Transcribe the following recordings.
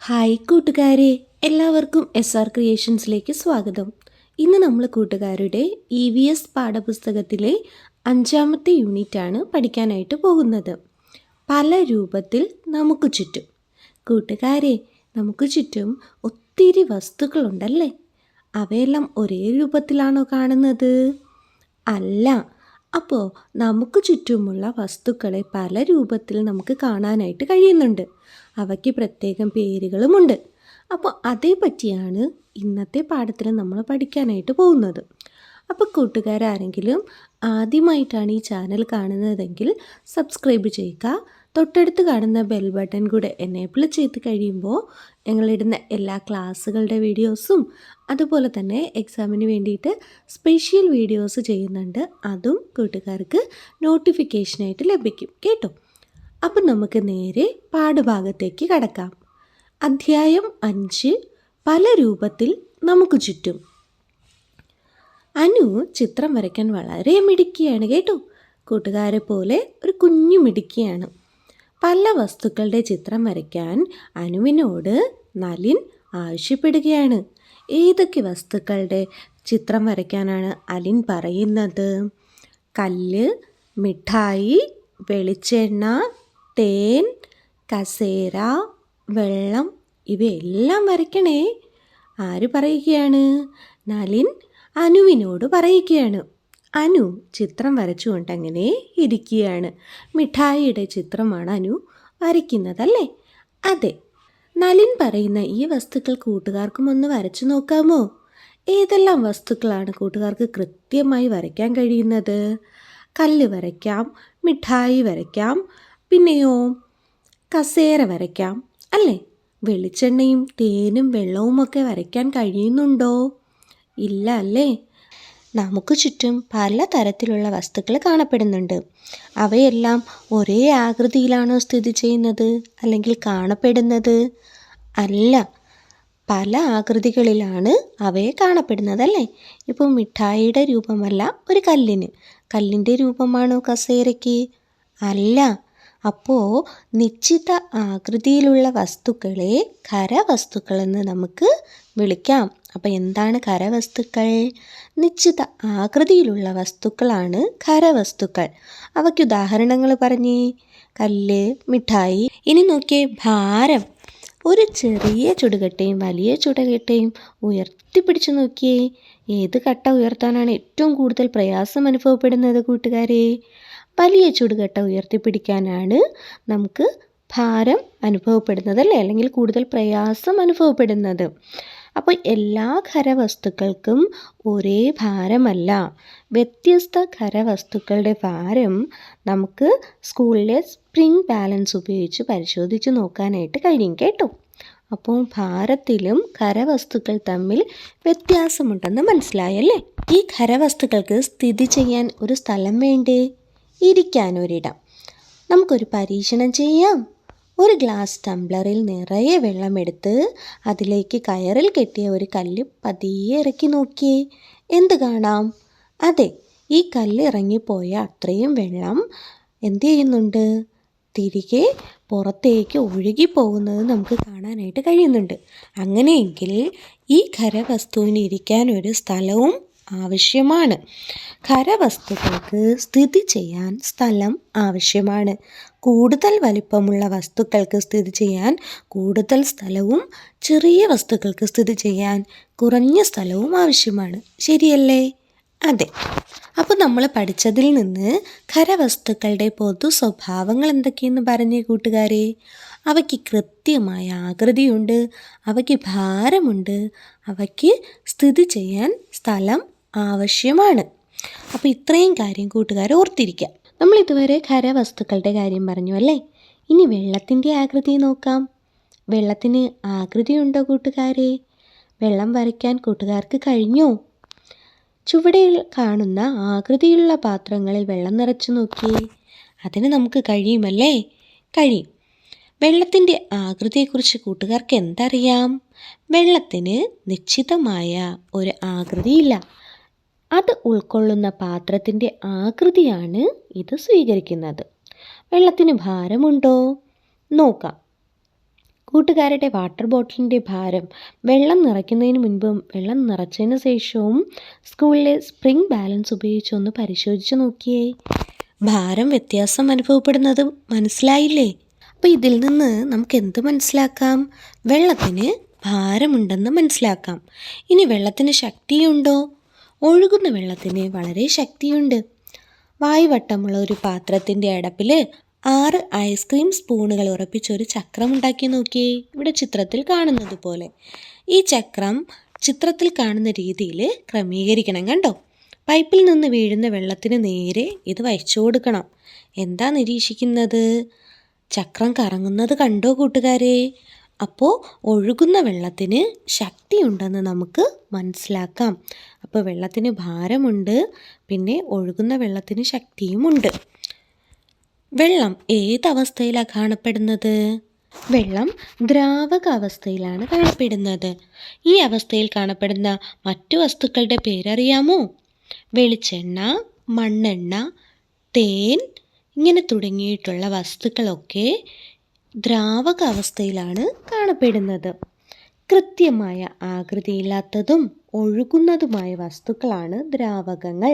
Hi കൂട്ടുകാരെ, എല്ലാവർക്കും SR ക്രിയേഷൻസിലേക്ക് സ്വാഗതം. ഇന്ന് നമ്മൾ കൂട്ടുകാരുടെ EVS പാഠപുസ്തകത്തിലെ 5ാമത്തെ യൂണിറ്റാണ് പഠിക്കാനായിട്ട് പോകുന്നത്. പല രൂപത്തിൽ നമുക്ക് ചുറ്റും. കൂട്ടുകാരെ, നമുക്ക് ചുറ്റും ഒത്തിരി വസ്തുക്കളുണ്ടല്ലേ? അവയെല്ലാം ഒരേ രൂപത്തിലാണോ കാണുന്നത്? അല്ല. അപ്പോൾ നമുക്ക് ചുറ്റുമുള്ള വസ്തുക്കളെ പല രൂപത്തിൽ നമുക്ക് കാണാനായിട്ട് കഴിയുന്നുണ്ട്. അവയ്ക്ക് പ്രത്യേകം പേരുകളുമുണ്ട്. അപ്പോൾ അതേപറ്റിയാണ് ഇന്നത്തെ പാഠത്തിൽ നമ്മൾ പഠിക്കാനായിട്ട് പോകുന്നത്. അപ്പോൾ കൂട്ടുകാരാരെങ്കിലും ആദ്യമായിട്ടാണ് ഈ ചാനൽ കാണുന്നതെങ്കിൽ സബ്സ്ക്രൈബ് ചെയ്യുക. തൊട്ടടുത്ത് കാണുന്ന ബെൽ ബട്ടൺ കൂടെ എനേബിൾ ചെയ്ത് കഴിയുമ്പോൾ ഞങ്ങളിടുന്ന എല്ലാ ക്ലാസ്സുകളുടെ വീഡിയോസും അതുപോലെ തന്നെ എക്സാമിന് വേണ്ടിയിട്ട് സ്പെഷ്യൽ വീഡിയോസ് ചെയ്യുന്നുണ്ട്. അതും കൂട്ടുകാർക്ക് നോട്ടിഫിക്കേഷനായിട്ട് ലഭിക്കും കേട്ടോ. അപ്പം നമുക്ക് നേരെ പാഠഭാഗത്തേക്ക് കടക്കാം. അധ്യായം 5, പല രൂപത്തിൽ നമുക്ക് ചുറ്റും. അനു ചിത്രം വരയ്ക്കാൻ വളരെ മിടുക്കിയാണ് കേട്ടോ. കൂട്ടുകാരെ പോലെ ഒരു കുഞ്ഞു മിടുക്കിയാണ്. പല വസ്തുക്കളുടെ ചിത്രം വരയ്ക്കാൻ അനുവിനോട് നളിൻ ആവശ്യപ്പെടുകയാണ്. ഏതൊക്കെ വസ്തുക്കളുടെ ചിത്രം വരയ്ക്കാനാണ് അലിൻ പറയുന്നത്? കല്ല്, മിഠായി, വെളിച്ചെണ്ണ, തേൻ, കസേര, വെള്ളം, ഇവയെല്ലാം വരയ്ക്കണേ. ആര് പറയുകയാണ്? നളിൻ അനുവിനോട് പറയുകയാണ്. അനു ചിത്രം വരച്ചുകൊണ്ട് അങ്ങനെ ഇരിക്കുകയാണ്. മിഠായിയുടെ ചിത്രമാണ് അനു വരയ്ക്കുന്നതല്ലേ? അതെ. നളിൻ പറയുന്ന ഈ വസ്തുക്കൾ കൂട്ടുകാർക്കും ഒന്ന് വരച്ചു നോക്കാമോ? ഏതെല്ലാം വസ്തുക്കളാണ് കൂട്ടുകാർക്ക് കൃത്യമായി വരയ്ക്കാൻ കഴിയുന്നത്? കല്ല് വരയ്ക്കാം, മിഠായി വരയ്ക്കാം, പിന്നെയോ കസേര വരയ്ക്കാം അല്ലേ? വെളിച്ചെണ്ണയും തേനും വെള്ളവുമൊക്കെ വരയ്ക്കാൻ കഴിയുന്നുണ്ടോ? ഇല്ല അല്ലേ? നമുക്ക് ചുറ്റും പല തരത്തിലുള്ള വസ്തുക്കൾ കാണപ്പെടുന്നുണ്ട്. അവയെല്ലാം ഒരേ ആകൃതിയിലാണോ സ്ഥിതി ചെയ്യുന്നത് അല്ലെങ്കിൽ കാണപ്പെടുന്നത്? അല്ല, പല ആകൃതികളിലാണ് അവയെ കാണപ്പെടുന്നതല്ലേ? ഇപ്പോൾ മിഠായിയുടെ രൂപമല്ല ഒരു കല്ലിന്. കല്ലിൻ്റെ രൂപമാണോ കസേരയ്ക്ക്? അല്ല. അപ്പോൾ നിശ്ചിത ആകൃതിയിലുള്ള വസ്തുക്കളെ ഖരവസ്തുക്കളെന്ന് നമുക്ക് വിളിക്കാം. അപ്പോൾ എന്താണ് ഖരവസ്തുക്കൾ? നിശ്ചിത ആകൃതിയിലുള്ള വസ്തുക്കളാണ് ഖരവസ്തുക്കൾ. അവയ്ക്ക് ഉദാഹരണങ്ങൾ പറഞ്ഞേ. കല്ല്, മിഠായി. ഇനി നോക്കിയേ, ഭാരം. ഒരു ചെറിയ ചുടുകട്ടയും വലിയ ചുടുകട്ടയും ഉയർത്തിപ്പിടിച്ചു നോക്കിയേ. ഏത് കട്ട ഉയർത്താനാണ് ഏറ്റവും കൂടുതൽ പ്രയാസം അനുഭവപ്പെടുന്നത് കൂട്ടുകാരെ? വലിയ ചുടുകട്ട ഉയർത്തിപ്പിടിക്കാനാണ് നമുക്ക് ഭാരം അനുഭവപ്പെടുന്നതല്ലേ, അല്ലെങ്കിൽ കൂടുതൽ പ്രയാസം അനുഭവപ്പെടുന്നത്. അപ്പോൾ എല്ലാ ഖരവസ്തുക്കൾക്കും ഒരേ ഭാരമല്ല. വ്യത്യസ്ത ഖരവസ്തുക്കളുടെ ഭാരം നമുക്ക് സ്കൂളിലെ സ്പ്രിംഗ് ബാലൻസ് ഉപയോഗിച്ച് പരിശോധിച്ച് നോക്കാനായിട്ട് കഴിയും കേട്ടോ. അപ്പോൾ ഭാരത്തിലും ഖരവസ്തുക്കൾ തമ്മിൽ വ്യത്യാസമുണ്ടെന്ന് മനസ്സിലായല്ലേ? ഈ ഖരവസ്തുക്കൾക്ക് സ്ഥിതി ചെയ്യാൻ ഒരു സ്ഥലം വേണ്ടേ? ഇരിക്കാനൊരിടം. നമുക്കൊരു പരീക്ഷണം ചെയ്യാം. ഒരു ഗ്ലാസ് ടംബ്ലറിൽ നിറയെ വെള്ളമെടുത്ത് അതിലേക്ക് കയറിൽ കെട്ടിയ ഒരു കല്ല് പതിയെ ഇറക്കി നോക്കിയേ. എന്ത് കാണാം? അതെ, ഈ കല്ല് ഇറങ്ങിപ്പോയ അത്രയും വെള്ളം എന്ത് ചെയ്യുന്നുണ്ട്? തിരികെ പുറത്തേക്ക് ഒഴുകിപ്പോകുന്നത് നമുക്ക് കാണാനായിട്ട് കഴിയുന്നുണ്ട്. അങ്ങനെയെങ്കിൽ ഈ ഖരവസ്തുവിന് ഇരിക്കാൻ ഒരു സ്ഥലവും ആവശ്യമാണ്. ഖരവസ്തുക്കൾക്ക് സ്ഥിതി ചെയ്യാൻ സ്ഥലം ആവശ്യമാണ്. കൂടുതൽ വലിപ്പമുള്ള വസ്തുക്കൾക്ക് സ്ഥിതി ചെയ്യാൻ കൂടുതൽ സ്ഥലവും ചെറിയ വസ്തുക്കൾക്ക് സ്ഥിതി ചെയ്യാൻ കുറഞ്ഞ സ്ഥലവും ആവശ്യമാണ്. ശരിയല്ലേ? അതെ. അപ്പോൾ നമ്മൾ പഠിച്ചതിൽ നിന്ന് ഖരവസ്തുക്കളുടെ പൊതു സ്വഭാവങ്ങൾ എന്തൊക്കെയെന്ന് പറഞ്ഞേ കൂട്ടുകാരെ. അവയ്ക്ക് കൃത്യമായ ആകൃതിയുണ്ട്, അവയ്ക്ക് ഭാരമുണ്ട്, അവയ്ക്ക് സ്ഥിതി ചെയ്യാൻ സ്ഥലം ആവശ്യമാണ്. അപ്പോൾ ഇത്രയും കാര്യം കൂട്ടുകാർ ഓർത്തിരിക്കാം. നമ്മൾ ഇതുവരെ ഖരവസ്തുക്കളുടെ കാര്യം പറഞ്ഞു അല്ലേ? ഇനി വെള്ളത്തിൻ്റെ ആകൃതി നോക്കാം. വെള്ളത്തിന് ആകൃതിയുണ്ടോ കൂട്ടുകാരെ? വെള്ളം വരയ്ക്കാൻ കൂട്ടുകാർക്ക് കഴിഞ്ഞോ? ചുവടെ കാണുന്ന ആകൃതിയുള്ള പാത്രങ്ങളിൽ വെള്ളം നിറച്ചു നോക്കിയേ. അതിന് നമുക്ക് കഴിയുമല്ലേ? കഴിയും. വെള്ളത്തിൻ്റെ ആകൃതിയെക്കുറിച്ച് കൂട്ടുകാർക്ക് എന്തറിയാം? വെള്ളത്തിന് നിശ്ചിതമായ ഒരു ആകൃതിയില്ല. അത് ഉൾക്കൊള്ളുന്ന പാത്രത്തിൻ്റെ ആകൃതിയാണ് ഇത് സ്വീകരിക്കുന്നത്. വെള്ളത്തിന് ഭാരമുണ്ടോ? നോക്കാം. കൂട്ടുകാരുടെ വാട്ടർ ബോട്ടിലിൻ്റെ ഭാരം വെള്ളം നിറയ്ക്കുന്നതിന് മുൻപും വെള്ളം നിറച്ചതിന് ശേഷവും സ്കൂളിലെ സ്പ്രിംഗ് ബാലൻസ് ഉപയോഗിച്ചൊന്ന് പരിശോധിച്ച് നോക്കിയേ. ഭാരം വ്യത്യാസം അനുഭവപ്പെടുന്നത് മനസ്സിലായില്ലേ? അപ്പോൾ ഇതിൽ നിന്ന് നമുക്ക് എന്ത് മനസ്സിലാക്കാം? വെള്ളത്തിന് ഭാരമുണ്ടെന്ന് മനസ്സിലാക്കാം. ഇനി വെള്ളത്തിന് ശക്തിയുണ്ടോ? ഒഴുകുന്ന വെള്ളത്തിന് വളരെ ശക്തിയുണ്ട്. വായുവട്ടമുള്ള ഒരു പാത്രത്തിൻ്റെ അടപ്പിൽ 6 ഐസ്ക്രീം സ്പൂണുകൾ ഉറപ്പിച്ചൊരു ചക്രം ഉണ്ടാക്കി നോക്കിയേ. ഇവിടെ ചിത്രത്തിൽ കാണുന്നത് പോലെ ഈ ചക്രം ചിത്രത്തിൽ കാണുന്ന രീതിയിൽ ക്രമീകരിക്കണം. കണ്ടോ? പൈപ്പിൽ നിന്ന് വീഴുന്ന വെള്ളത്തിന് നേരെ ഇത് വഹിച്ചു കൊടുക്കണം. എന്താ നിരീക്ഷിക്കുന്നത്? ചക്രം കറങ്ങുന്നത് കണ്ടോ കൂട്ടുകാരെ? അപ്പോൾ ഒഴുകുന്ന വെള്ളത്തിന് ശക്തിയുണ്ടെന്ന് നമുക്ക് മനസ്സിലാക്കാം. അപ്പോൾ വെള്ളത്തിന് ഭാരമുണ്ട്, പിന്നെ ഒഴുകുന്ന വെള്ളത്തിന് ശക്തിയുമുണ്ട്. വെള്ളം ഏതവസ്ഥയിലാണ് കാണപ്പെടുന്നത്? വെള്ളം ദ്രാവക അവസ്ഥയിലാണ് കാണപ്പെടുന്നത്. ഈ അവസ്ഥയിൽ കാണപ്പെടുന്ന മറ്റു വസ്തുക്കളുടെ പേരറിയാമോ? വെളിച്ചെണ്ണ, മണ്ണെണ്ണ, തേൻ ഇങ്ങനെ തുടങ്ങിയിട്ടുള്ള വസ്തുക്കളൊക്കെ ദ്രാവക അവസ്ഥയിലാണ് കാണപ്പെടുന്നത്. കൃത്യമായ ആകൃതിയില്ലാത്തതും ഒഴുകുന്നതുമായ വസ്തുക്കളാണ് ദ്രാവകങ്ങൾ.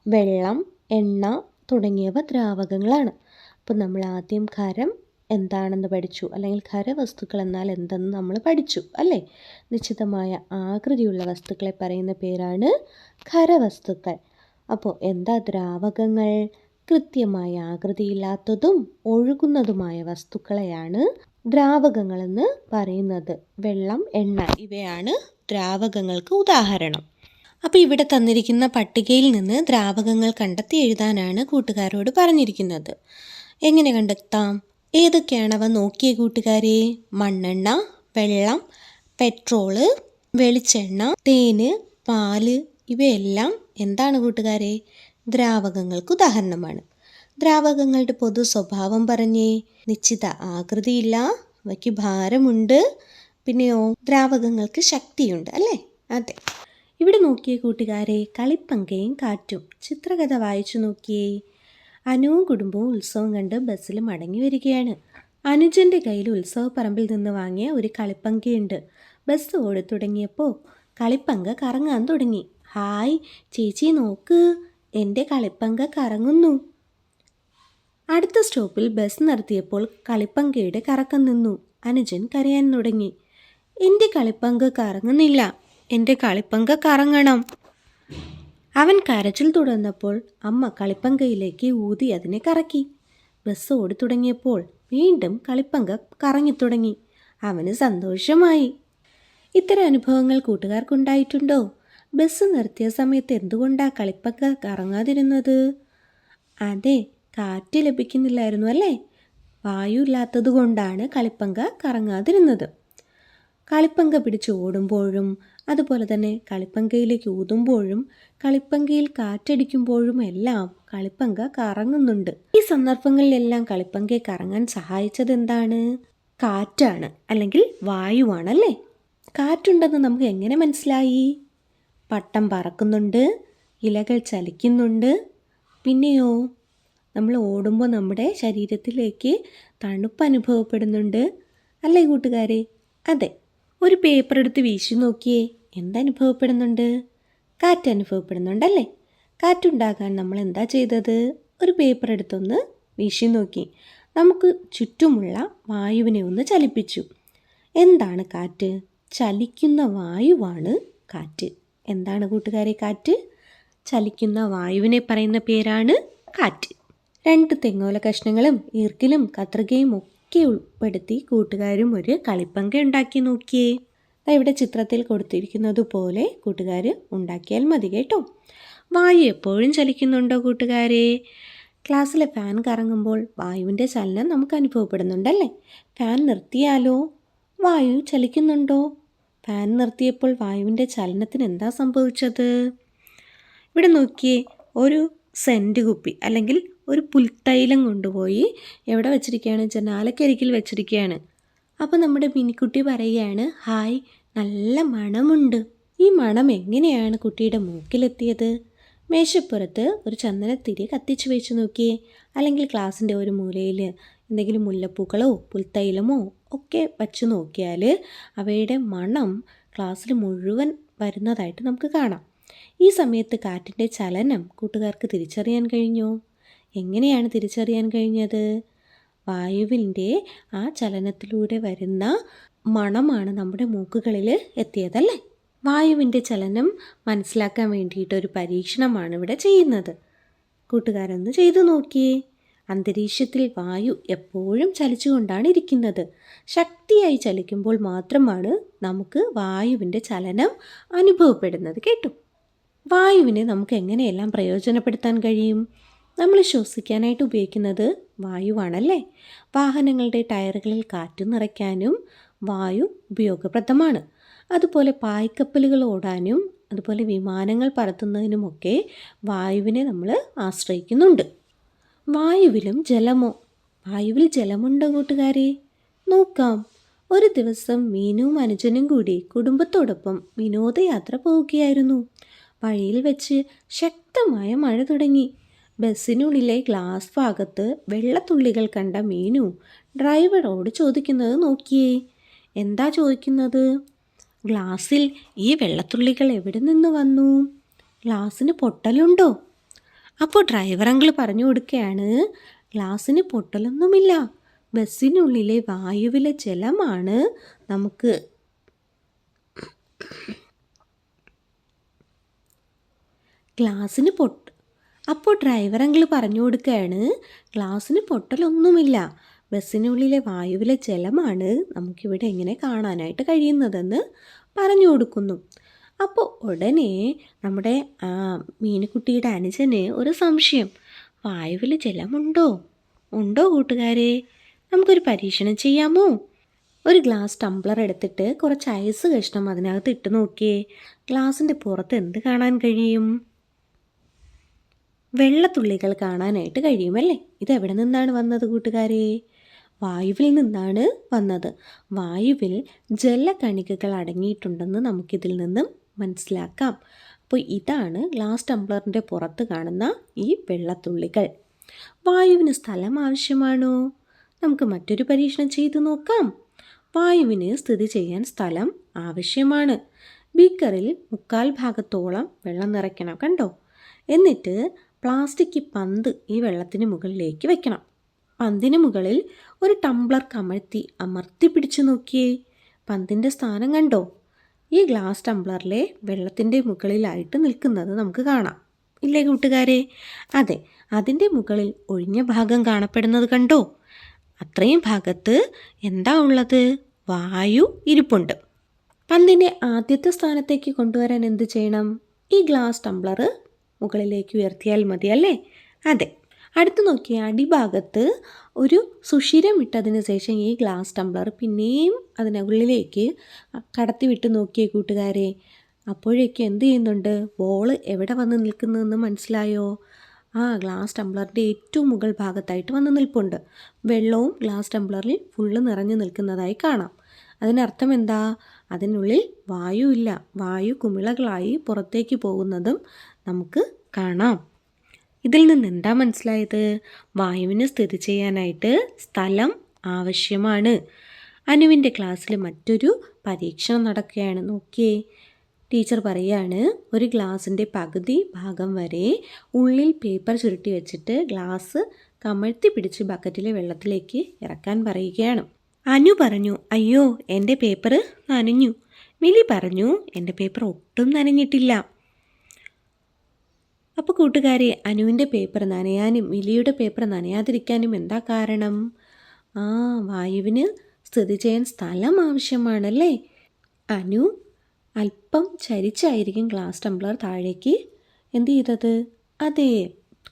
വെള്ളം, എണ്ണ തുടങ്ങിയവ ദ്രാവകങ്ങളാണ്. അപ്പോൾ നമ്മൾ ആദ്യം ഖരം എന്താണെന്ന് പഠിച്ചു, അല്ലെങ്കിൽ ഖരവസ്തുക്കൾ എന്നാൽ എന്തെന്ന് നമ്മൾ പഠിച്ചു അല്ലേ? നിശ്ചിതമായ ആകൃതിയുള്ള വസ്തുക്കളെ പറയുന്ന പേരാണ് ഖരവസ്തുക്കൾ. അപ്പോൾ എന്താ ദ്രാവകങ്ങൾ? കൃത്യമായ ആകൃതിയില്ലാത്തതും ഒഴുകുന്നതുമായ വസ്തുക്കളെയാണ് ദ്രാവകങ്ങളെന്ന് പറയുന്നത്. വെള്ളം, എണ്ണ ഇവയാണ് ദ്രാവകങ്ങൾക്ക് ഉദാഹരണം. അപ്പോൾ ഇവിടെ തന്നിരിക്കുന്ന പട്ടികയിൽ നിന്ന് ദ്രാവകങ്ങൾ കണ്ടെത്തി എഴുതാനാണ് കൂട്ടുകാരോട് പറഞ്ഞിരിക്കുന്നത്. എങ്ങനെ കണ്ടെത്താം? ഏതൊക്കെയാണവ നോക്കിയ കൂട്ടുകാരെ? മണ്ണെണ്ണ, വെള്ളം, പെട്രോള്, വെളിച്ചെണ്ണ, തേന്, പാല് ഇവയെല്ലാം എന്താണ് കൂട്ടുകാരെ? ദ്രാവകങ്ങൾക്ക് ഉദാഹരണമാണ്. ദ്രാവകങ്ങളുടെ പൊതു സ്വഭാവം പറഞ്ഞേ. നിശ്ചിത ആകൃതിയില്ല, അവയ്ക്ക് ഭാരമുണ്ട്, പിന്നെയോ ദ്രാവകങ്ങൾക്ക് ശക്തിയുണ്ട് അല്ലേ? അതെ. ഇവിടെ നോക്കിയേ കൂട്ടുകാരെ, കളിപ്പങ്കയും കാറ്റും. ചിത്രകഥ വായിച്ചു നോക്കിയേ. അനുവും കുടുംബവും ഉത്സവം കണ്ട് ബസ്സിൽ മടങ്ങി വരികയാണ്. അനുജൻ്റെ കയ്യിൽ ഉത്സവപ്പറമ്പിൽ നിന്ന് വാങ്ങിയ ഒരു കളിപ്പങ്കയുണ്ട്. ബസ് ഓടി തുടങ്ങിയപ്പോൾ കളിപ്പങ്ക കറങ്ങാൻ തുടങ്ങി. ഹായ് ചേച്ചി, നോക്ക്, എൻ്റെ കളിപ്പങ്ക കറങ്ങുന്നു. അടുത്ത സ്റ്റോപ്പിൽ ബസ് നിർത്തിയപ്പോൾ കളിപ്പങ്കയുടെ കറക്കം നിന്നു. അനുജൻ കരയാൻ തുടങ്ങി. എൻ്റെ കളിപ്പങ്ക കറങ്ങുന്നില്ല, എൻ്റെ കളിപ്പങ്ക കറങ്ങണം. അവൻ കരച്ചിൽ തുടർന്നപ്പോൾ അമ്മ കളിപ്പങ്കയിലേക്ക് ഊതി അതിനെ കറക്കി. ബസ് ഓടി തുടങ്ങിയപ്പോൾ വീണ്ടും കളിപ്പങ്ക കറങ്ങിത്തുടങ്ങി. അവന് സന്തോഷമായി. ഇത്തരം അനുഭവങ്ങൾ കൂട്ടുകാർക്കുണ്ടായിട്ടുണ്ടോ? ബസ് നിർത്തിയ സമയത്ത് എന്തുകൊണ്ടാണ് കളിപ്പങ്ക കറങ്ങാതിരുന്നത്? അതെ, കാറ്റ് ലഭിക്കുന്നില്ലായിരുന്നു അല്ലേ? വായു ഇല്ലാത്തത് കൊണ്ടാണ് കളിപ്പങ്ക കറങ്ങാതിരുന്നത്. കളിപ്പങ്ക പിടിച്ച് ഓടുമ്പോഴും അതുപോലെ തന്നെ കളിപ്പങ്കയിലേക്ക് ഊതുമ്പോഴും കളിപ്പങ്കയിൽ കാറ്റടിക്കുമ്പോഴും എല്ലാം കളിപ്പങ്ക കറങ്ങുന്നുണ്ട്. ഈ സന്ദർഭങ്ങളിലെല്ലാം കളിപ്പങ്കയെ കറങ്ങാൻ സഹായിച്ചത് എന്താണ്? കാറ്റാണ്, അല്ലെങ്കിൽ വായുവാണല്ലേ? കാറ്റുണ്ടെന്ന് നമുക്ക് എങ്ങനെ മനസ്സിലായി? പട്ടം പറക്കുന്നുണ്ട്, ഇലകൾ ചലിക്കുന്നുണ്ട്, പിന്നെയോ നമ്മൾ ഓടുമ്പോൾ നമ്മുടെ ശരീരത്തിലേക്ക് തണുപ്പ് അനുഭവപ്പെടുന്നുണ്ട് അല്ലേ കൂട്ടുകാരെ? അതെ. ഒരു പേപ്പർ എടുത്ത് വീശി നോക്കിയേ, എന്തനുഭവപ്പെടുന്നുണ്ട്? കാറ്റ് അനുഭവപ്പെടുന്നുണ്ടല്ലേ? കാറ്റുണ്ടാകാൻ നമ്മൾ എന്താ ചെയ്തത്? ഒരു പേപ്പർ എടുത്തൊന്ന് വീശി നോക്കി. നമുക്ക് ചുറ്റുമുള്ള വായുവിനെ ഒന്ന് ചലിപ്പിച്ചു. എന്താണ് കാറ്റ്? ചലിക്കുന്ന വായുവാണ് കാറ്റ്. എന്താണ് കൂട്ടുകാരെ കാറ്റ്? ചലിക്കുന്ന വായുവിനെ പറയുന്ന പേരാണ് കാറ്റ്. 2 തെങ്ങോല കഷ്ണങ്ങളും ഈർക്കിലും കത്രികയും ഒക്കെ ഉൾപ്പെടുത്തി കൂട്ടുകാരും ഒരു കളിപ്പങ്ക ഉണ്ടാക്കി നോക്കിയേ. ഇവിടെ ചിത്രത്തിൽ കൊടുത്തിരിക്കുന്നത് പോലെ കൂട്ടുകാർ ഉണ്ടാക്കിയാൽ മതി കേട്ടോ. വായു എപ്പോഴും ചലിക്കുന്നുണ്ടോ കൂട്ടുകാരെ? ക്ലാസ്സിലെ ഫാൻ കറങ്ങുമ്പോൾ വായുവിൻ്റെ ചലനം നമുക്ക് അനുഭവപ്പെടുന്നുണ്ടല്ലേ? ഫാൻ നിർത്തിയാലോ വായു ചലിക്കുന്നുണ്ടോ? ഫാൻ നിർത്തിയപ്പോൾ വായുവിൻ്റെ ചലനത്തിന് എന്താ സംഭവിച്ചത്? ഇവിടെ നോക്കിയേ, ഒരു സെൻറ്റ് കുപ്പി അല്ലെങ്കിൽ ഒരു പുൽത്തൈലം കൊണ്ടുപോയി എവിടെ വെച്ചിരിക്കുകയാണ്? ജനാലക്കരികിൽ വെച്ചിരിക്കുകയാണ്. അപ്പോൾ നമ്മുടെ മിനിക്കുട്ടി പറയുകയാണ്, ഹായ്, നല്ല മണമുണ്ട്. ഈ മണം എങ്ങനെയാണ് കുട്ടിയുടെ മൂക്കിലെത്തിയത്? മേശപ്പുറത്ത് ഒരു ചന്ദനത്തിരി കത്തിച്ചു വെച്ച് നോക്കിയേ. അല്ലെങ്കിൽ ക്ലാസ്സിൻ്റെ ഒരു മൂലയിൽ എന്തെങ്കിലും മുല്ലപ്പൂക്കളോ പുൽത്തൈലമോ ഒക്കെ വച്ച് നോക്കിയാൽ അവയുടെ മണം ക്ലാസ്സിൽ മുഴുവൻ വരുന്നതായിട്ട് നമുക്ക് കാണാം. ഈ സമയത്ത് കാറ്റിൻ്റെ ചലനം കൂട്ടുകാർക്ക് തിരിച്ചറിയാൻ കഴിഞ്ഞോ? എങ്ങനെയാണ് തിരിച്ചറിയാൻ കഴിഞ്ഞത്? വായുവിൻ്റെ ആ ചലനത്തിലൂടെ വരുന്ന മണമാണ് നമ്മുടെ മൂക്കുകളിൽ എത്തിയതല്ലേ? വായുവിൻ്റെ ചലനം മനസ്സിലാക്കാൻ വേണ്ടിയിട്ട് ഒരു പരീക്ഷണമാണ് ഇവിടെ ചെയ്യുന്നത്. കൂട്ടുകാരൊന്ന് ചെയ്തു നോക്കിയേ. അന്തരീക്ഷത്തിൽ വായു എപ്പോഴും ചലിച്ചുകൊണ്ടാണ് ഇരിക്കുന്നത്. ശക്തിയായി ചലിക്കുമ്പോൾ മാത്രമാണ് നമുക്ക് വായുവിൻ്റെ ചലനം അനുഭവപ്പെടുന്നത് കേട്ടോ. വായുവിനെ നമുക്ക് എങ്ങനെയെല്ലാം പ്രയോജനപ്പെടുത്താൻ കഴിയും? നമ്മൾ ശ്വസിക്കാനായിട്ട് ഉപയോഗിക്കുന്നത് വായുവാണല്ലേ. വാഹനങ്ങളുടെ ടയറുകളിൽ കാറ്റ് നിറയ്ക്കാനും വായു ഉപയോഗപ്രദമാണ്. അതുപോലെ പായ്ക്കപ്പലുകൾ ഓടാനും അതുപോലെ വിമാനങ്ങൾ പറത്തുന്നതിനുമൊക്കെ വായുവിനെ നമ്മൾ ആശ്രയിക്കുന്നുണ്ട്. വായുവിലും ജലമോ? വായുവിൽ ജലമുണ്ടോ കൂട്ടുകാരെ? നോക്കാം. ഒരു ദിവസം മീനുവും അനുജനും കൂടി കുടുംബത്തോടൊപ്പം വിനോദയാത്ര പോവുകയായിരുന്നു. വഴിയിൽ വെച്ച് ശക്തമായ മഴ തുടങ്ങി. ബസ്സിനുള്ളിലെ ഗ്ലാസ് ഭാഗത്ത് വെള്ളത്തുള്ളികൾ കണ്ട മീനു ഡ്രൈവറോട് ചോദിക്കുന്നത് നോക്കിയേ. എന്താ ചോദിക്കുന്നത്? ഗ്ലാസ്സിൽ ഈ വെള്ളത്തുള്ളികൾ എവിടെ നിന്ന് വന്നു? ഗ്ലാസ്സിന് പൊട്ടലുണ്ടോ? അപ്പോൾ ഡ്രൈവർ അങ്കിൾ പറഞ്ഞു കൊടുക്കുകയാണ്, ഗ്ലാസ്സിന് പൊട്ടലൊന്നുമില്ല, ബസ്സിനുള്ളിലെ വായുവിലെ ജലമാണ് നമുക്ക് അപ്പോൾ ഡ്രൈവർ അങ്കിൾ പറഞ്ഞു കൊടുക്കുകയാണ്, ഗ്ലാസ്സിന് പൊട്ടലൊന്നുമില്ല, ബസ്സിനുള്ളിലെ വായുവിലെ ജലമാണ് നമുക്കിവിടെ എങ്ങനെ കാണാനായിട്ട് കഴിയുന്നതെന്ന് പറഞ്ഞു കൊടുക്കുന്നു. അപ്പോൾ ഉടനെ നമ്മുടെ മീനുക്കുട്ടിയുടെ അനുജന് ഒരു സംശയം, വായുവിൽ ജലമുണ്ടോ? ഉണ്ടോ കൂട്ടുകാരെ? നമുക്കൊരു പരീക്ഷണം ചെയ്യാമോ? ഒരു ഗ്ലാസ് ടംബ്ലർ എടുത്തിട്ട് കുറച്ച് ഐസ് കഷ്ണം അതിനകത്ത് ഇട്ട് നോക്കിയേ. ഗ്ലാസിൻ്റെ പുറത്ത് എന്ത് കാണാൻ കഴിയും? വെള്ളത്തുള്ളികൾ കാണാനായിട്ട് കഴിയുമല്ലേ? ഇതെവിടെ നിന്നാണ് വന്നത് കൂട്ടുകാരെ? വായുവിൽ നിന്നാണ് വന്നത്. വായുവിൽ ജലകണികകൾ അടങ്ങിയിട്ടുണ്ടെന്ന് നമുക്കിതിൽ നിന്നും മനസ്സിലാക്കാം. അപ്പോൾ ഇതാണ് ഗ്ലാസ് ടംബ്ലറിൻ്റെ പുറത്ത് കാണുന്ന ഈ വെള്ളത്തുള്ളികൾ. വായുവിന് സ്ഥലം ആവശ്യമാണോ? നമുക്ക് മറ്റൊരു പരീക്ഷണം ചെയ്തു നോക്കാം. വായുവിന് സ്ഥിതി ചെയ്യാൻ സ്ഥലം ആവശ്യമാണ്. ബീക്കറിൽ 1/4 ഭാഗത്തോളം വെള്ളം നിറയ്ക്കണം, കണ്ടോ? എന്നിട്ട് പ്ലാസ്റ്റിക് പന്ത് ഈ വെള്ളത്തിന് മുകളിലേക്ക് വെക്കണം. പന്തിന് മുകളിൽ ഒരു ടംബ്ലർ അമർത്തി പിടിച്ചു നോക്കിയേ. പന്തിൻ്റെ സ്ഥാനം കണ്ടോ? ഈ ഗ്ലാസ് ടംബ്ലറിലെ വെള്ളത്തിൻ്റെ മുകളിലായിട്ട് നിൽക്കുന്നത് നമുക്ക് കാണാം, ഇല്ലേ കൂട്ടുകാരെ? അതെ, അതിൻ്റെ മുകളിൽ ഒഴിഞ്ഞ ഭാഗം കാണപ്പെടുന്നത് കണ്ടോ? അത്രയും ഭാഗത്ത് എന്താ ഉള്ളത്? വായു ഇരിപ്പുണ്ട്. പന്തിനെ ആദ്യത്തെ സ്ഥാനത്തേക്ക് കൊണ്ടുവരാൻ എന്ത് ചെയ്യണം? ഈ ഗ്ലാസ് ടംബ്ലർ മുകളിലേക്ക് ഉയർത്തിയാൽ മതി അല്ലേ? അതെ. അടുത്ത് നോക്കിയ അടിഭാഗത്ത് ഒരു സുഷിരം ഇട്ടതിന് ശേഷം ഈ ഗ്ലാസ് ടംബ്ലർ പിന്നെയും അതിനുള്ളിലേക്ക് കടത്തി വിട്ട് നോക്കിയേ കൂട്ടുകാരെ. അപ്പോഴേക്കും എന്ത് ചെയ്യുന്നുണ്ട്? ബോള് എവിടെ വന്ന് നിൽക്കുന്നതെന്ന് മനസ്സിലായോ? ഗ്ലാസ് ടംബ്ലറിൻ്റെ ഏറ്റവും മുകൾ ഭാഗത്തായിട്ട് വന്ന് നിൽപ്പുണ്ട്. വെള്ളവും ഗ്ലാസ് ടംബ്ലറിൽ ഫുള്ള് നിറഞ്ഞു നിൽക്കുന്നതായി കാണാം. അതിനർത്ഥം എന്താ? അതിനുള്ളിൽ വായു ഇല്ല. വായു കുമിളകളായി പുറത്തേക്ക് പോകുന്നതും നമുക്ക് കാണാം. ഇതിൽ നിന്ന് എന്താ മനസ്സിലായത്? വായുവിന് സ്ഥിതി ചെയ്യാനായിട്ട് സ്ഥലം ആവശ്യമാണ്. അനുവിൻ്റെ ക്ലാസ്സിൽ മറ്റൊരു പരീക്ഷണം നടക്കുകയാണ്. നോക്കിയേ. ടീച്ചർ പറയുകയാണ്, ഒരു ഗ്ലാസിൻ്റെ പകുതി ഭാഗം വരെ ഉള്ളിൽ പേപ്പർ ചുരുട്ടി വെച്ചിട്ട് ഗ്ലാസ് കമഴ്ത്തി പിടിച്ച് ബക്കറ്റിലെ വെള്ളത്തിലേക്ക് ഇറക്കാൻ പറയുകയാണ്. അനു പറഞ്ഞു, അയ്യോ എൻ്റെ പേപ്പർ നനഞ്ഞു. മിലി പറഞ്ഞു, എൻ്റെ പേപ്പർ ഒട്ടും നനഞ്ഞിട്ടില്ല. അപ്പോൾ കൂട്ടുകാരെ, അനുവിൻ്റെ പേപ്പർ നനയാനും മിലിയുടെ പേപ്പർ നനയാതിരിക്കാനും എന്താ കാരണം? വായുവിന് സ്ഥിതി ചെയ്യാൻ സ്ഥലം ആവശ്യമാണല്ലേ. അനു അല്പം ചരിച്ചായിരിക്കും ഗ്ലാസ് ടംബ്ലർ താഴേക്ക് എന്ത് ചെയ്തത്? അതെ,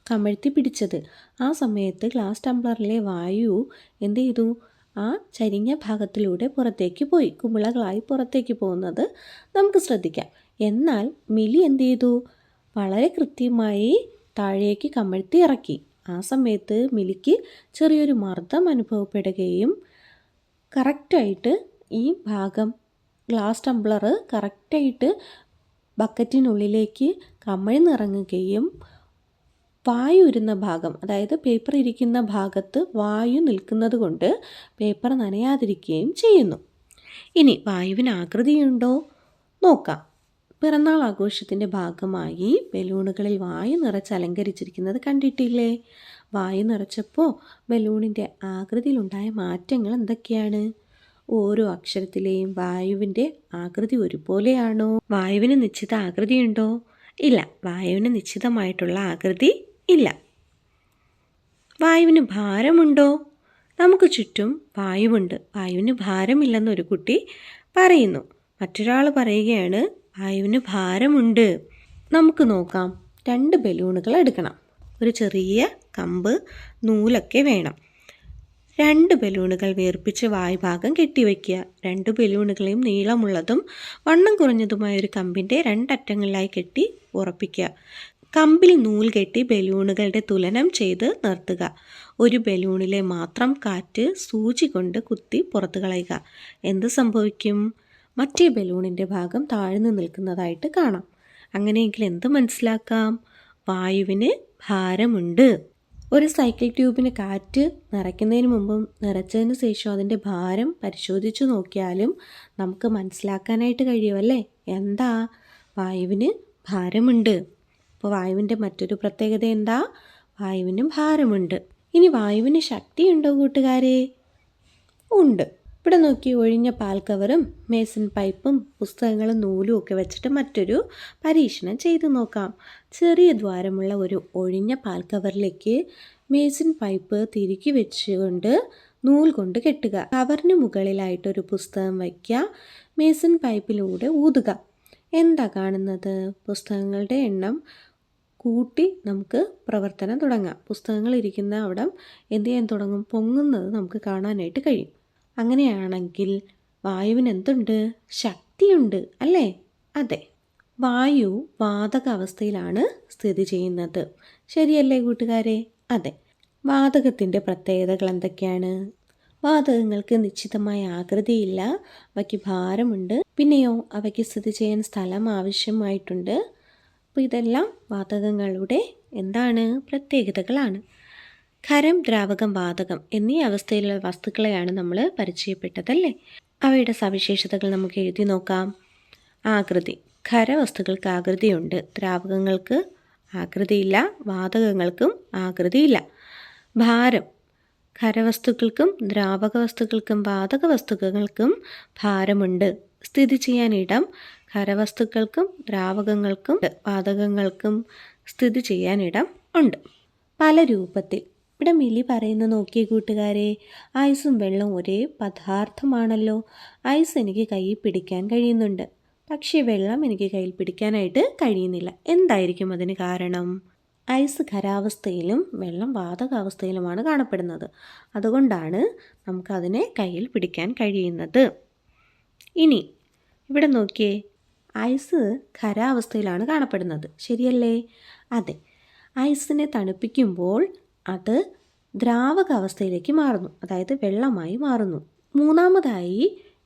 കമഴ്ത്തി പിടിച്ചത്. ആ സമയത്ത് ഗ്ലാസ് ടംബ്ലറിലെ വായു എന്ത് ചെയ്തു? ആ ചരിഞ്ഞ ഭാഗത്തിലൂടെ പുറത്തേക്ക് പോയി. കുമിളകളായി പുറത്തേക്ക് പോകുന്നത് നമുക്ക് ശ്രദ്ധിക്കാം. എന്നാൽ മിലി എന്ത് ചെയ്തു? വളരെ കൃത്യമായി താഴേക്ക് കമഴ്ത്തി ഇറക്കി. ആ സമയത്ത് മിലിക്ക് ചെറിയൊരു മർദ്ദം അനുഭവപ്പെടുകയും കറക്റ്റായിട്ട് ഈ ഭാഗം ഗ്ലാസ് ടംബ്ലർ കറക്റ്റായിട്ട് ബക്കറ്റിനുള്ളിലേക്ക് കമഴ്ന്നിറങ്ങുകയും വായു ഇരുന്ന ഭാഗം, അതായത് പേപ്പർ ഇരിക്കുന്ന ഭാഗത്ത് വായു നിൽക്കുന്നത് കൊണ്ട് പേപ്പർ നനയാതിരിക്കുകയും ചെയ്യുന്നു. ഇനി വായുവിന് ആകൃതിയുണ്ടോ നോക്കാം. പിറന്നാൾ ആഘോഷത്തിൻ്റെ ഭാഗമായി ബലൂണുകളിൽ വായു നിറച്ച് അലങ്കരിച്ചിരിക്കുന്നത് കണ്ടിട്ടില്ലേ? വായു നിറച്ചപ്പോൾ ബലൂണിൻ്റെ ആകൃതിയിലുണ്ടായ മാറ്റങ്ങൾ എന്തൊക്കെയാണ്? ഓരോ അക്ഷരത്തിലെയും വായുവിൻ്റെ ആകൃതി ഒരുപോലെയാണോ? വായുവിന് നിശ്ചിത ആകൃതിയുണ്ടോ? ഇല്ല, വായുവിന് നിശ്ചിതമായിട്ടുള്ള ആകൃതി ഇല്ല. വായുവിന് ഭാരമുണ്ടോ? നമുക്ക് ചുറ്റും വായുവുണ്ട്, വായുവിന് ഭാരമില്ലെന്നൊരു കുട്ടി പറയുന്നു. മറ്റൊരാൾ പറയുകയാണ് വായുവിന് ഭാരമുണ്ട്. നമുക്ക് നോക്കാം. 2 ബലൂണുകൾ എടുക്കണം. ഒരു ചെറിയ കമ്പ്, നൂലൊക്കെ വേണം. 2 ബലൂണുകൾ വീർപ്പിച്ച് വായുഭാഗം കെട്ടിവയ്ക്കുക. 2 ബലൂണുകളെയും നീളമുള്ളതും വണ്ണം കുറഞ്ഞതുമായ ഒരു കമ്പിൻ്റെ 2 അറ്റങ്ങളിലായി കെട്ടി ഉറപ്പിക്കുക. കമ്പിൽ നൂൽ കെട്ടി ബലൂണുകളുടെ തുലനം ചെയ്ത് നിർത്തുക. ഒരു ബലൂണിലെ മാത്രം കാറ്റ് സൂചി കൊണ്ട് കുത്തി പുറത്തു കളയുക. എന്ത് സംഭവിക്കും? മറ്റേ ബലൂണിൻ്റെ ഭാഗം താഴ്ന്നു നിൽക്കുന്നതായിട്ട് കാണാം. അങ്ങനെയെങ്കിൽ എന്ത് മനസ്സിലാക്കാം? വായുവിന് ഭാരമുണ്ട്. ഒരു സൈക്കിൾ ട്യൂബിന് കാറ്റ് നിറയ്ക്കുന്നതിന് മുമ്പും നിറച്ചതിന് ശേഷം അതിൻ്റെ ഭാരം പരിശോധിച്ചു നോക്കിയാലും നമുക്ക് മനസ്സിലാക്കാനായിട്ട് കഴിയുമല്ലേ? എന്താ? വായുവിന് ഭാരമുണ്ട്. അപ്പോൾ വായുവിൻ്റെ മറ്റൊരു പ്രത്യേകത എന്താ? വായുവിന് ഭാരമുണ്ട്. ഇനി വായുവിന് ശക്തിയുണ്ടോ കൂട്ടുകാരെ? ഉണ്ട്. ഇവിടെ നോക്കി, ഒഴിഞ്ഞ പാൽ കവറും മേസൺ പൈപ്പും പുസ്തകങ്ങളും നൂലും ഒക്കെ വെച്ചിട്ട് മറ്റൊരു പരീക്ഷണം ചെയ്തു നോക്കാം. ചെറിയ ദ്വാരമുള്ള ഒരു ഒഴിഞ്ഞ പാൽ കവറിലേക്ക് മേസൺ പൈപ്പ് തിരുക്കി വെച്ചുകൊണ്ട് നൂൽ കൊണ്ട് കെട്ടുക. കവറിന് മുകളിലായിട്ടൊരു പുസ്തകം വയ്ക്കുക. മേസൺ പൈപ്പിലൂടെ ഊതുക. എന്താ കാണുന്നത്? പുസ്തകങ്ങളുടെ എണ്ണം കൂട്ടി നമുക്ക് പ്രവർത്തനം തുടങ്ങാം. പുസ്തകങ്ങൾ ഇരിക്കുന്ന അവിടം എന്ത് ചെയ്യാൻ തുടങ്ങും? പൊങ്ങുന്നത് നമുക്ക് കാണാനായിട്ട് കഴിയും. അങ്ങനെയാണെങ്കിൽ വായുവിന് എന്തുണ്ട്? ശക്തിയുണ്ട് അല്ലേ? അതെ. വായു വാതക അവസ്ഥയിലാണ് സ്ഥിതി ചെയ്യുന്നത്. ശരിയല്ലേ കൂട്ടുകാരെ? അതെ. വാതകത്തിൻ്റെ പ്രത്യേകതകൾ എന്തൊക്കെയാണ്? വാതകങ്ങൾക്ക് നിശ്ചിതമായ ആകൃതിയില്ല, അവയ്ക്ക് ഭാരമുണ്ട്, പിന്നെയോ അവയ്ക്ക് സ്ഥിതി ചെയ്യാൻ സ്ഥലം ആവശ്യമായിട്ടുണ്ട്. അപ്പോൾ ഇതെല്ലാം വാതകങ്ങളുടെ എന്താണ്? പ്രത്യേകതകളാണ്. ഖരം, ദ്രാവകം, വാതകം എന്നീ അവസ്ഥയിലുള്ള വസ്തുക്കളെയാണ് നമ്മൾ പരിചയപ്പെട്ടതല്ലേ? അവയുടെ സവിശേഷതകൾ നമുക്ക് എഴുതി നോക്കാം. ആകൃതി. ഖരവസ്തുക്കൾക്ക് ആകൃതിയുണ്ട്, ദ്രാവകങ്ങൾക്ക് ആകൃതിയില്ല, വാതകങ്ങൾക്കും ആകൃതിയില്ല. ഭാരം. ഖരവസ്തുക്കൾക്കും ദ്രാവക വസ്തുക്കൾക്കും വാതക വസ്തുക്കൾക്കും ഭാരമുണ്ട്. സ്ഥിതി ചെയ്യാൻ ഇടം. ഖരവസ്തുക്കൾക്കും ദ്രാവകങ്ങൾക്കും വാതകങ്ങൾക്കും സ്ഥിതി ചെയ്യാൻ ഇടം ഉണ്ട്. പല രൂപത്തിൽ. ഇവിടെ മിലി പറയുന്ന നോക്കിയ കൂട്ടുകാരെ, ഐസും വെള്ളവും ഒരേ പദാർത്ഥമാണല്ലോ. ഐസ് എനിക്ക് കയ്യിൽ പിടിക്കാൻ കഴിയുന്നുണ്ട്, പക്ഷേ വെള്ളം എനിക്ക് കയ്യിൽ പിടിക്കാനായിട്ട് കഴിയുന്നില്ല. എന്തായിരിക്കും അതിന് കാരണം? ഐസ് ഖരാവസ്ഥയിലും വെള്ളം വാതകാവസ്ഥയിലുമാണ് കാണപ്പെടുന്നത്. അതുകൊണ്ടാണ് നമുക്കതിനെ കയ്യിൽ പിടിക്കാൻ കഴിയുന്നത്. ഇനി ഇവിടെ നോക്കിയേ, ഐസ് ഖരാവസ്ഥയിലാണ് കാണപ്പെടുന്നത്. ശരിയല്ലേ? അതെ. ഐസിനെ തണുപ്പിക്കുമ്പോൾ അത് ദ്രാവകാവസ്ഥയിലേക്ക് മാറുന്നു, അതായത് വെള്ളമായി മാറുന്നു. മൂന്നാമതായി,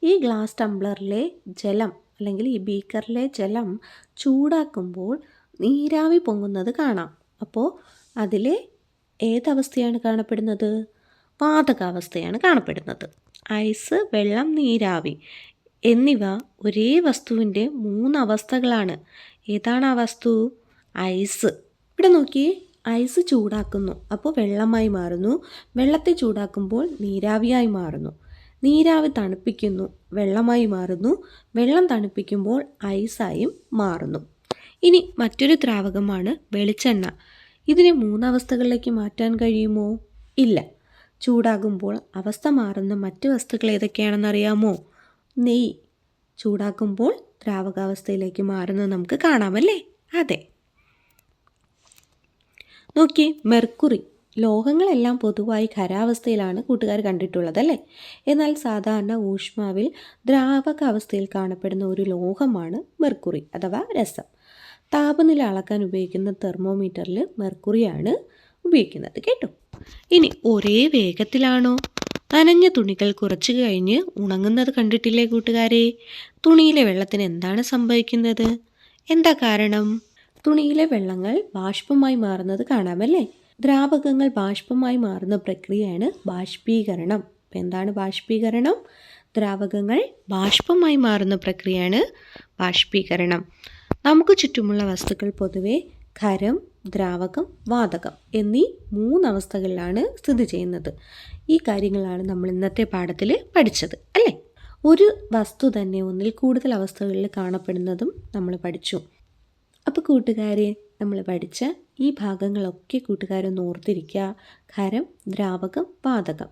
ഈ ഗ്ലാസ് ടംബ്ലറിലെ ജലം അല്ലെങ്കിൽ ഈ ബീക്കറിലെ ജലം ചൂടാക്കുമ്പോൾ നീരാവി പൊങ്ങുന്നത് കാണാം. അപ്പോൾ അതിലെ ഏതവസ്ഥയാണ് കാണപ്പെടുന്നത്? വാതകാവസ്ഥയാണ് കാണപ്പെടുന്നത്. ഐസ്, വെള്ളം, നീരാവി എന്നിവ ഒരേ വസ്തുവിൻ്റെ 3 അവസ്ഥകളാണ്. ഏതാണ് ആ വസ്തു? ഐസ്. ഇവിടെ നോക്കി, ഐസ് ചൂടാക്കുന്നു, അപ്പോൾ വെള്ളമായി മാറുന്നു. വെള്ളത്തെ ചൂടാക്കുമ്പോൾ നീരാവിയായി മാറുന്നു. നീരാവി തണുപ്പിക്കുന്നു, വെള്ളമായി മാറുന്നു. വെള്ളം തണുപ്പിക്കുമ്പോൾ ഐസായും മാറുന്നു. ഇനി മറ്റൊരു ദ്രാവകമാണ് വെളിച്ചെണ്ണ. ഇതിനെ 3 അവസ്ഥകളിലേക്ക് മാറ്റാൻ കഴിയുമോ? ഇല്ല. ചൂടാകുമ്പോൾ അവസ്ഥ മാറുന്ന മറ്റ് വസ്തുക്കൾ ഏതൊക്കെയാണെന്നറിയാമോ? നെയ്യ് ചൂടാക്കുമ്പോൾ ദ്രാവകാവസ്ഥയിലേക്ക് മാറുന്നത് നമുക്ക് കാണാമല്ലേ? അതെ. നോക്കി, മെർക്കുറി. ലോഹങ്ങളെല്ലാം പൊതുവായി ഖരാവസ്ഥയിലാണ് കൂട്ടുകാർ കണ്ടിട്ടുള്ളതല്ലേ? എന്നാൽ സാധാരണ ഊഷ്മാവിൽ ദ്രാവകാവസ്ഥയിൽ കാണപ്പെടുന്ന ഒരു ലോഹമാണ് മെർക്കുറി അഥവാ രസം. താപനില അളക്കാൻ ഉപയോഗിക്കുന്ന തെർമോമീറ്ററിൽ മെർക്കുറിയാണ് ഉപയോഗിക്കുന്നത് കേട്ടോ. ഇനി ഒരേ വേഗത്തിലാണോ? നനഞ്ഞ തുണികൾ കുറച്ച് കഴിഞ്ഞ് ഉണങ്ങുന്നത് കണ്ടിട്ടില്ലേ കൂട്ടുകാരെ? തുണിയിലെ വെള്ളത്തിന് എന്താണ് സംഭവിക്കുന്നത്? എന്താ കാരണം? തുണിയിലെ വെള്ളങ്ങൾ ബാഷ്പമായി മാറുന്നത് കാണാമല്ലേ? ദ്രാവകങ്ങൾ ബാഷ്പമായി മാറുന്ന പ്രക്രിയയാണ് ബാഷ്പീകരണം. അപ്പം എന്താണ് ബാഷ്പീകരണം? ദ്രാവകങ്ങൾ ബാഷ്പമായി മാറുന്ന പ്രക്രിയയാണ് ബാഷ്പീകരണം. നമുക്ക് ചുറ്റുമുള്ള വസ്തുക്കൾ പൊതുവെ ഖരം, ദ്രാവകം, വാതകം എന്നീ 3 അവസ്ഥകളിലാണ് സ്ഥിതി ചെയ്യുന്നത്. ഈ കാര്യങ്ങളാണ് നമ്മൾ ഇന്നത്തെ പാഠത്തിൽ പഠിച്ചത് അല്ലേ? ഒരു വസ്തു തന്നെ ഒന്നിൽ കൂടുതൽ അവസ്ഥകളിൽ കാണപ്പെടുന്നതും നമ്മൾ പഠിച്ചു. അപ്പോൾ കൂട്ടുകാരെ, നമ്മൾ പഠിച്ച ഈ ഭാഗങ്ങളൊക്കെ കൂട്ടുകാരൊന്ന് ഓർത്തിരിക്കുക. ഖരം, ദ്രാവകം, വാതകം.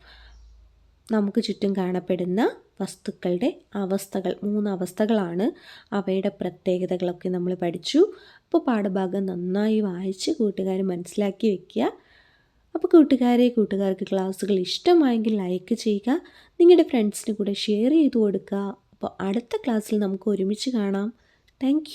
നമുക്ക് ചുറ്റും കാണപ്പെടുന്ന വസ്തുക്കളുടെ അവസ്ഥകൾ 3 അവസ്ഥകളാണ്. അവയുടെ പ്രത്യേകതകളൊക്കെ നമ്മൾ പഠിച്ചു. അപ്പോൾ പാഠഭാഗം നന്നായി വായിച്ച് കൂട്ടുകാർ മനസ്സിലാക്കി വയ്ക്കുക. അപ്പോൾ കൂട്ടുകാർക്ക് ക്ലാസ്സുകൾ ഇഷ്ടമായെങ്കിൽ ലൈക്ക് ചെയ്യുക, നിങ്ങളുടെ ഫ്രണ്ട്സിന് കൂടെ ഷെയർ ചെയ്ത് കൊടുക്കുക. അപ്പോൾ അടുത്ത ക്ലാസ്സിൽ നമുക്ക് ഒരുമിച്ച് കാണാം. താങ്ക്